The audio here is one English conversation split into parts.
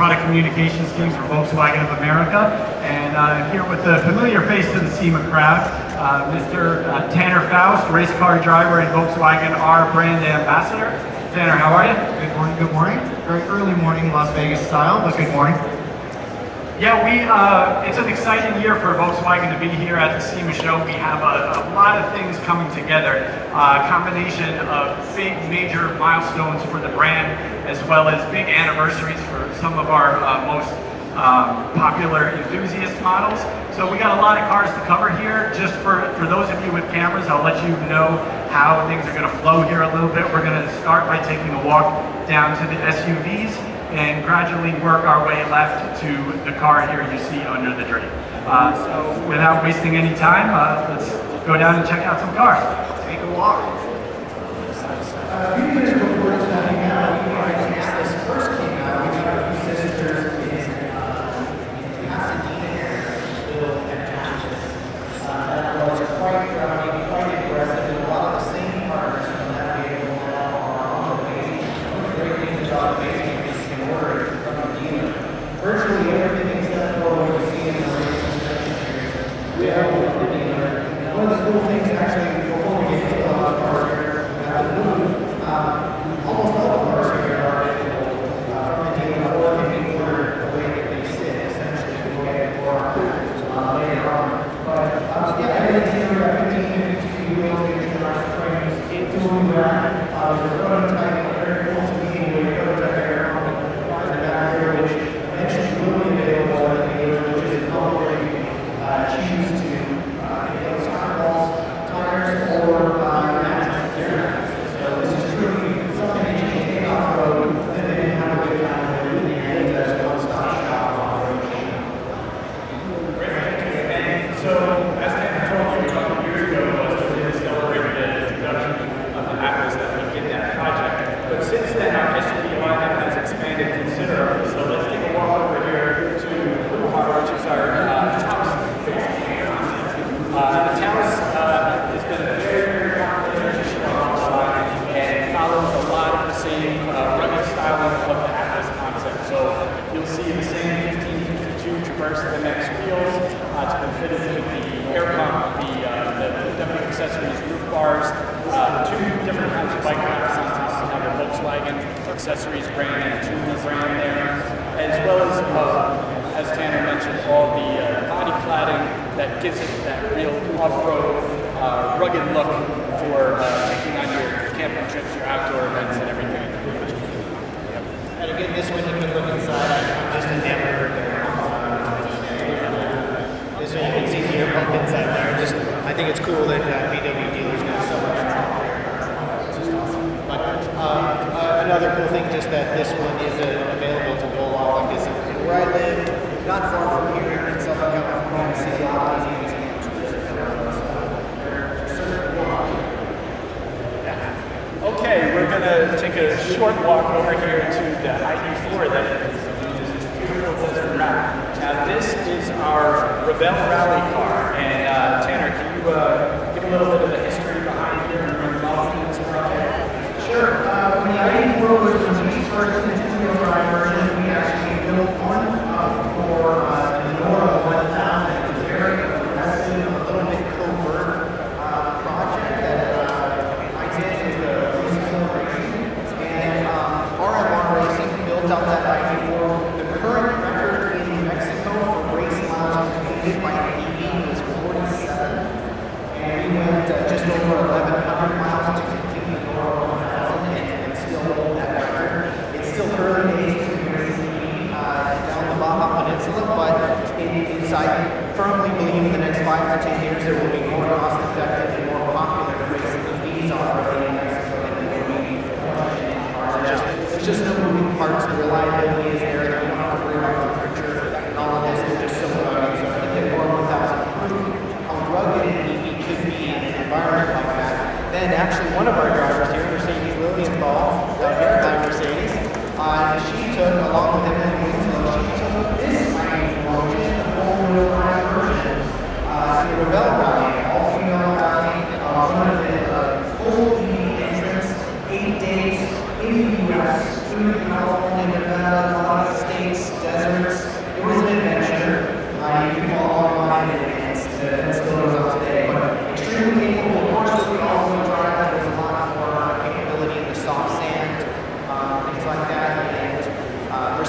product communications team for Volkswagen of America. And here with the familiar face to the SEMA crowd, Mr. Tanner Foust, race car driver and Volkswagen R brand ambassador. Tanner, how are you? Good morning, good morning. Very early morning, Las Vegas style, but good morning. Yeah, it's an exciting year for Volkswagen to be here at the SEMA show. We have a lot of things coming together, a combination of big major milestones for the brand, as well as big anniversaries for some of our most popular enthusiast models. So we got a lot of cars to cover here. Just for those of you with cameras, I'll let you know how things are going to flow here a little bit. We're going to start by taking a walk down to the SUVs and gradually work our way left to the car here you see under the drape. So without wasting any time, let's go down and check out some cars. Take a walk. A few years before this coming out, this first came out, we had a few sisters in Pasadena, Bill and Ashes. That was quite aggressive, and a lot of the same partners from that vehicle now are on the base. One of the great things about the base virtually everything except for what you see in the race suspension areas. We have a dealer. One of the cool things actually, before we get into a lot of cars here, almost all the cars here are available from the dealer or can be ordered the way that they sit, essentially, we'll get more later on. But yeah, everything's here at 15, 52 wheels, getting our springs, tooling rack. There's a prototype, very cool to me, where you prototype air on the back here, which will be available at the age, which is where you choose to inflate soccer balls, tires, or mattress air. So this is truly something that you can take off the road and then have a good time with it, and as a one-stop shop off-road. And so, as Tanner told you, a couple of years ago was to really celebrate the introduction of the Atlas that we did that project. But since then, our SUV lineup has expanded considerably. So let's take a walk over here to the car, which is our Taos. The Taos has been a very popular and follows a lot of the same rugged styling of the Atlas concept. So you'll see the same 1552 Traverse MX wheels. It's been fitted with the air pump, the W accessories, roof bars, two different kinds of bike racks on top. We have a Volkswagen accessories brand and a tuner brand there, as well as Tanner mentioned, all the body cladding that gives it that real off-road, rugged look for taking on your camping trips, your outdoor events, and everything. Yep. And again, this one you can look inside. I'm just enamored there. This one you can see the air pump inside there. I think it's cool that VW dealers going to sell that. It's just awesome. But another cool thing, just that this one is available to roll off like this. And where I live, not far from here in Southern California, I see a lot of these camps. Okay, we're going to take a short walk over here to the ID4 that is beautiful desert wrap. Now this is our Rebel Rally car, and Tanner, can you give a little bit of the history behind here and your involvement in this project? Sure. When the ID4 was released first in the two-wheel drive version, we actually built one for the Nora 1000. It was a very aggressive, a little bit covert project that I did with the Racing Racing. And RMR Racing built out that ID4. The current record in Mexico for race miles completed by an EV was 47. And we went just over 1,100 miles to complete the Nora 1000 and still hold that record. It's still early days to be racing down the Baja Peninsula, but I firmly believe in the next 5 to 10 years there will be more cost-effective and more popular racing EVs off-roading in Mexico than there will be cars. There's just no moving parts. The reliability is there. They don't have to worry about temperature and all of this. They're just so rugged. So I think that Nora 1000 proved how rugged an EV could be in an environment like that. Then actually one of our drivers here, Mercedes Lilienthal, down here at Mercedes, she took, along with Emily Winslow, she took this ID4, which is the 4-wheel drive version, to the Rebel Rally.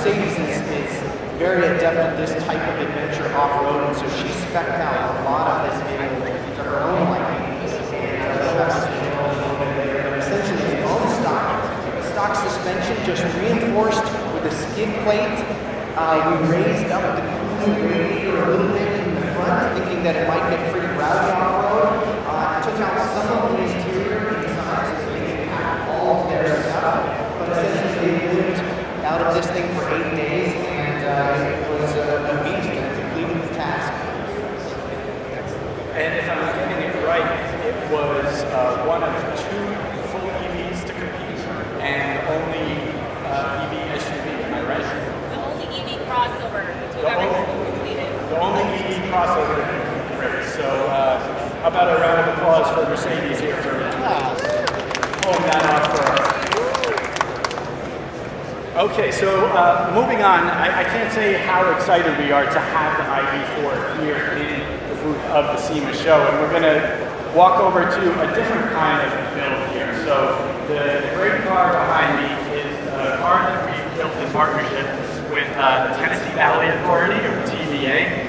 Mercedes is very adept at this type of adventure off-road, and so she spec'd out a lot of this vehicle to her own liking. And essentially the own stock suspension, just reinforced with a skid plate. We raised up the cooling radiator a little bit in the front, thinking that it might get pretty rowdy off-road. Took out some of the interior designs so they could pack all of their stuff, but essentially they lived out of this thing for 8 days, and it was a beast and completing the task. And if I'm getting it right, it was one of 2 full EVs to compete, and only EV SUV, am I right? The only EV crossover to ever be completed. The only EV crossover. Great. So how about a round of applause for Mercedes here for pulling that off for us. Okay, so moving on, I can't say how excited we are to have the ID4 here in the booth of the SEMA show, and we're going to walk over to a different kind of build here. So the great car behind me is a car that we built in partnership with the Tennessee Valley Authority, or TVA.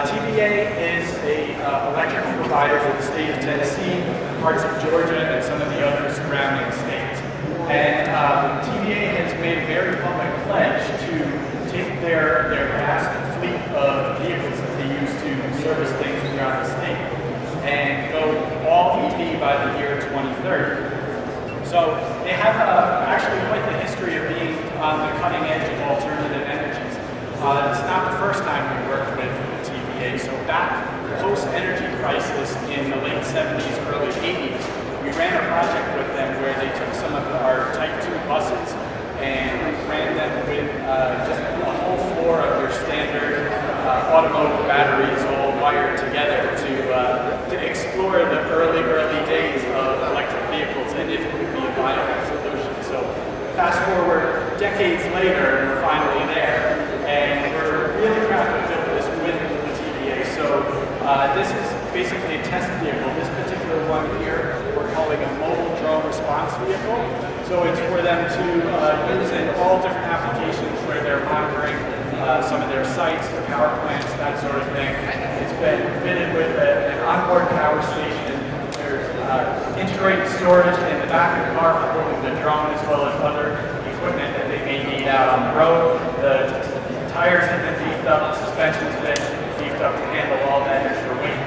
TVA is a electrical provider for the state of Tennessee, parts of Georgia, and some of the other surrounding states. And TVA has made a very public pledge to take their vast fleet of vehicles that they use to service things throughout the state and go all EV by the year 2030. So they have actually quite the history of being on the cutting edge of alternative energies. It's not the first time we worked with TVA. So back post-energy crisis in the late 70s, early 80s, we ran a project with them where they took some of our Type 2 buses and ran them with just a whole floor of their standard automotive batteries all wired together to explore the early days of electric vehicles and if it would be a viable solution. So fast forward decades later, and we're finally there, and we're really proud to build this with the TVA. So this is basically a test vehicle. This particular one here, we're calling a mobile drone response vehicle. So it's for them to use in all different applications where they're monitoring some of their sites, their power plants, that sort of thing. It's been fitted with an onboard power station. There's integrated storage in the back of the car for holding the drone as well as other equipment that they may need out on the road. The tires have been beefed up, the suspension's been beefed up to handle all that extra weight.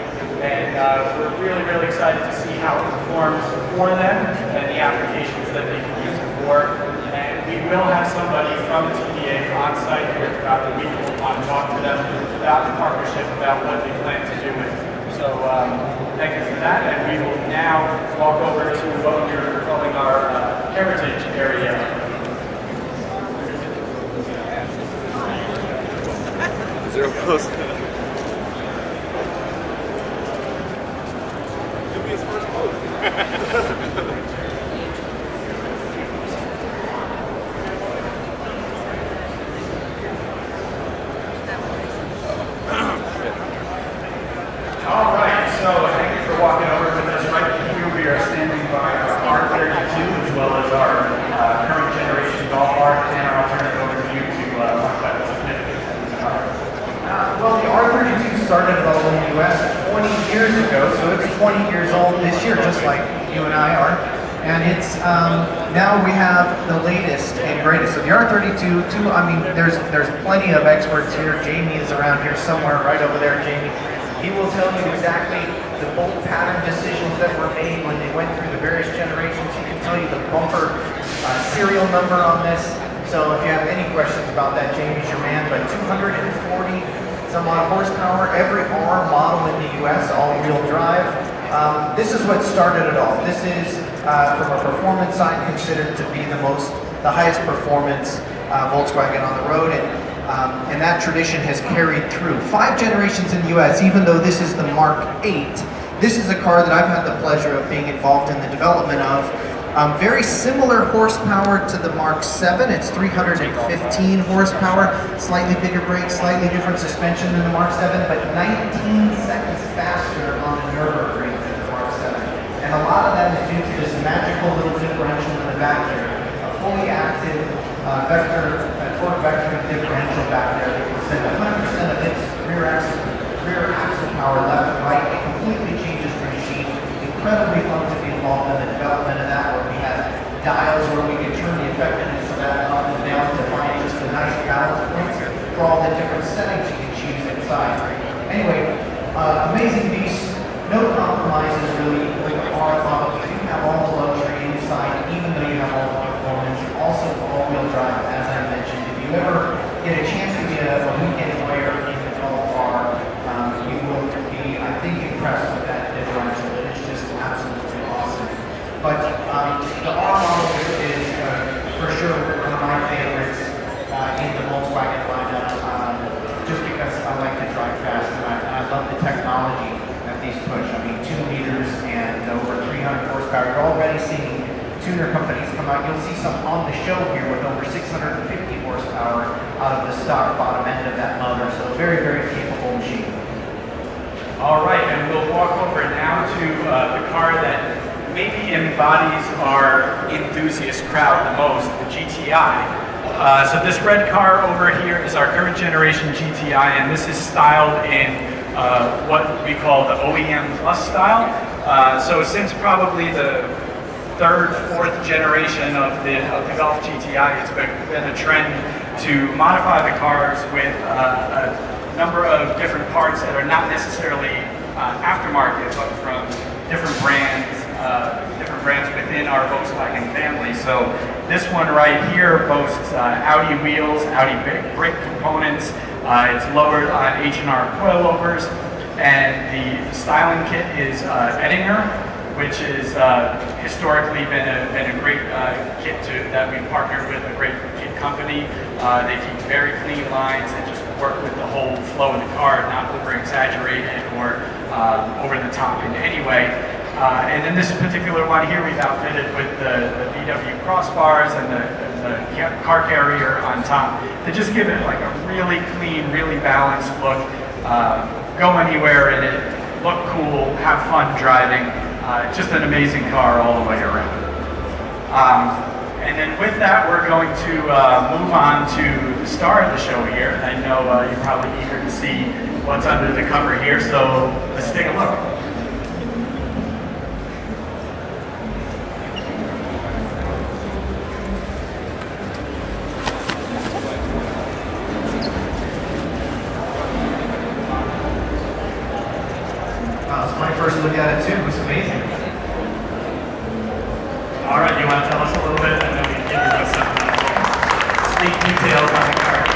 And we're really excited to see how it performs for them and the applications that they can use it for. And we will have somebody from TVA on site here throughout the week. We'll want to talk to them about the partnership, about what they plan to do with it. So thank you for that, and we will now walk over to what we're calling our heritage area. Is there a post? It'll be his first post. All right, so thank you for walking over with us. Right here we are standing by our R32 as well as our current generation Golf R. And I'll turn it over to you to talk about the significance of the car. Well, the R32 started all in the US 20 years ago, so it's 20 years old this year, just like you and I are. And it's, now we have the latest and greatest. So the R32, I mean, there's plenty of experts here. Jamie is around here somewhere, right over there, Jamie. He will tell you exactly the bolt pattern decisions that were made when they went through the various generations. He can tell you the bumper serial number on this. So if you have any questions about that, Jamie's your man. But 240 some odd horsepower, every R model in the US, all-wheel drive. This is what started it all. This is, from a performance side, considered to be the highest performance Volkswagen on the road. And that tradition has carried through 5 generations in the US, even though this is the Mark 8. This is a car that I've had the pleasure of being involved in the development of. Very similar horsepower to the Mark 7. It's 315 horsepower, slightly bigger brakes, slightly different suspension than the Mark 7, but 19 seconds faster on the Nürburgring than the Mark 7. And a lot of that is due to this magical little differential in the back here. A fully active vector torque vectoring differential back there that can send 100% of its rear axle power left and right. It completely changes the machine. Incredibly fun to be involved in the development of that, where we have dials where we can turn the effectiveness of that up and down to find just a nice balance points for all the different settings you can choose inside. Anyway, amazing beast, no compromises really with the car model. You do have all the luxury inside, even though you have all the performance. Also all-wheel drive, as I mentioned. If you ever get a chance to get a weekend player in the Golf car, you will be, I think, impressed with that differential. It's just absolutely awesome. But the R model is for sure one of my favorites in the Volkswagen lineup, just because I like to drive fast and I love the technology that these push. I mean, 2 liters and over 300 horsepower. You're already seeing tuner companies come out. You'll see some on the show here with over 650 horsepower out of the stock bottom end of that motor. So very, very capable machine. All right, and we'll walk over now to the car that maybe embodies our enthusiast crowd the most, the GTI. So this red car over here is our current generation GTI, and this is styled in what we call the OEM Plus style. So since probably the 3rd, 4th generation of the Golf GTI, it's been a trend to modify the cars with a number of different parts that are not necessarily aftermarket, but from different brands within our Volkswagen family. So this one right here boasts Audi wheels, Audi brake components. It's lowered on H&R coilovers, and the styling kit is Ettinger, which is historically been a great kit that we've partnered with, a great kit company. They keep very clean lines and just work with the whole flow of the car, not over-exaggerated or over the top in any way. And then this particular one here, we've outfitted with the VW crossbars and the car carrier on top to just give it like a really clean, really balanced look. Go anywhere in it, look cool, have fun driving. Just an amazing car all the way around. And then with that, we're going to move on to the star of the show here. I know you're probably eager to see what's under the cover here, so let's take a look. First look at it too, it was amazing. All right, you want to tell us a little bit, and then we can give you some sneak details on the car.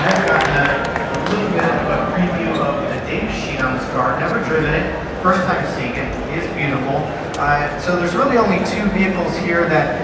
I've gotten a little bit of a preview of the data sheet on this car. Never driven it, first time seeing it. It is beautiful. So there's really only 2 vehicles here that,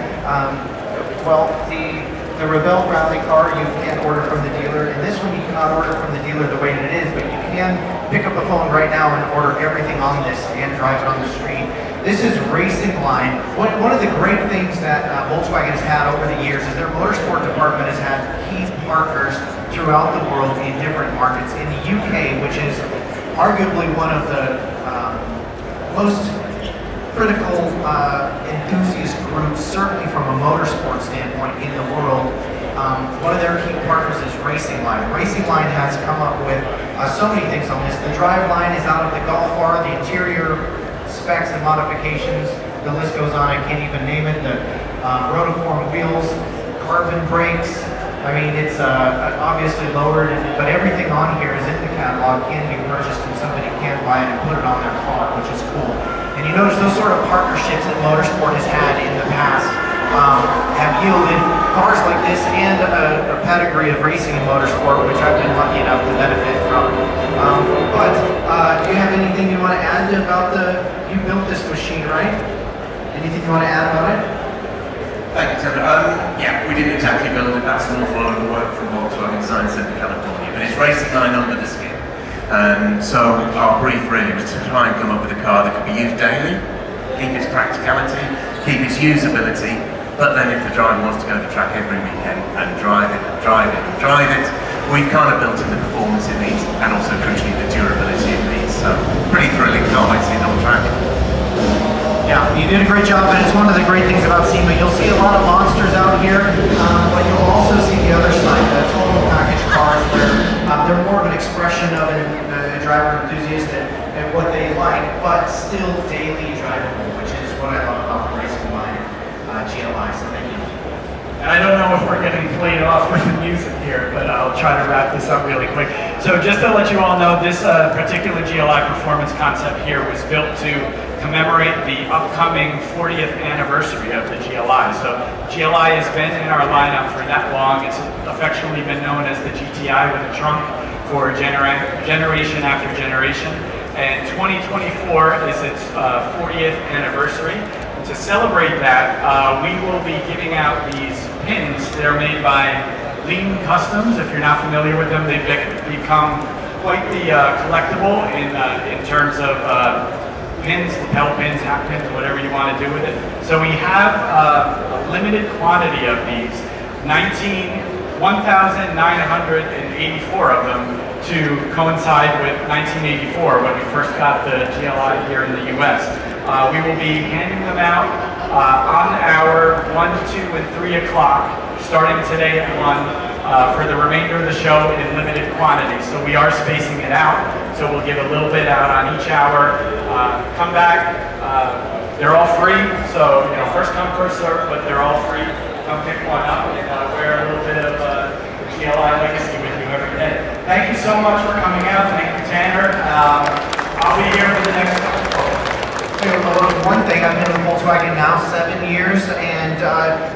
well, the Rebel Rally car you can order from the dealer, and this one you cannot order from the dealer the way that it is, but you can pick up a phone right now and order everything on this and drive it on the street. This is Racing Line. One of the great things that Volkswagen has had over the years is their motorsport department has had key partners throughout the world in different markets. In the UK, which is arguably one of the most critical enthusiast groups, certainly from a motorsport standpoint in the world. One of their key partners is Racing Line. Racing Line has come up with so many things on this. The drive line is out of the Golf R, the interior specs and modifications, the list goes on, I can't even name it. The rotiform wheels, carbon brakes. I mean, it's obviously lowered, but everything on here is in the catalog, can be purchased, and somebody can buy it and put it on their car, which is cool. And you notice those sort of partnerships that motorsport has had in the past have yielded cars like this and a pedigree of racing in motorsport, which I've been lucky enough to benefit from. But do you have anything you want to add about you built this machine, right? Anything you want to add about it? Thank you, Tim. Yeah, we didn't exactly build it. That's an awful lot of work from Volkswagen Design Center, California. But it's Racing Line under the skin. So our brief really was to try and come up with a car that could be used daily, keep its practicality, keep its usability, but then if the driver wants to go to the track every weekend and drive it, we've kind of built in the performance it needs and also crucially the durability it needs. So pretty thrilling, can't wait to see it on the track. Yeah, you did a great job, and it's one of the great things about SEMA. You'll see a lot of monsters out here, but you'll also also see the other side, the total package cars, where they're more of an expression of a driver enthusiast and what they like, but still daily drivable, which is what I love about the racing line GLI. So thank you. And I don't know if we're getting played off with the music here, but I'll try to wrap this up really quick. So just to let you all know, this particular GLI performance concept here was built to commemorate the upcoming 40th anniversary of the GLI. So GLI has been in our lineup for that long. It's affectionately been known as the GTI with a trunk for generation after generation. And 2024 is its 40th anniversary. To celebrate that, we will be giving out these pins that are made by Lean Customs. If you're not familiar with them, they've become quite the collectible in terms of pins, lapel pins, hat pins, whatever you want to do with it. So we have a limited quantity of these, 1,984 of them, to coincide with 1984 when we first got the GLI here in the US. We will be handing them out on hour 1, 2, and 3 o'clock, starting today at 1, for the remainder of the show in limited quantity. So we are spacing it out, so we'll give a little bit out on each hour. Come back, they're all free, so first come, first serve, but they're all free. Come pick one up and wear a little bit of GLI legacy with you every day. Thank you so much for coming out. Thank you, Tanner. I'll be here for the next couple. One thing, I've been with Volkswagen now 7 years, and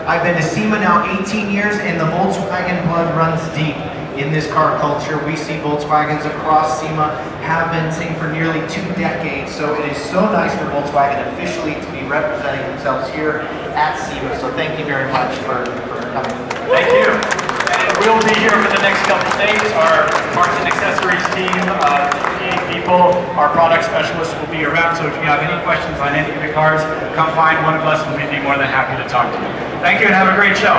I've been to SEMA now 18 years, and the Volkswagen blood runs deep in this car culture. We see Volkswagens across SEMA, have been seeing for nearly 2 decades, so it is so nice for Volkswagen officially to be representing themselves here at SEMA, so thank you very much for coming. Thank you. And we'll be here for the next couple of days. Our parts and accessories team, 58 people, our product specialists will be around, so if you have any questions on any of the cars, come find one of us and we'd be more than happy to talk to you. Thank you and have a great show.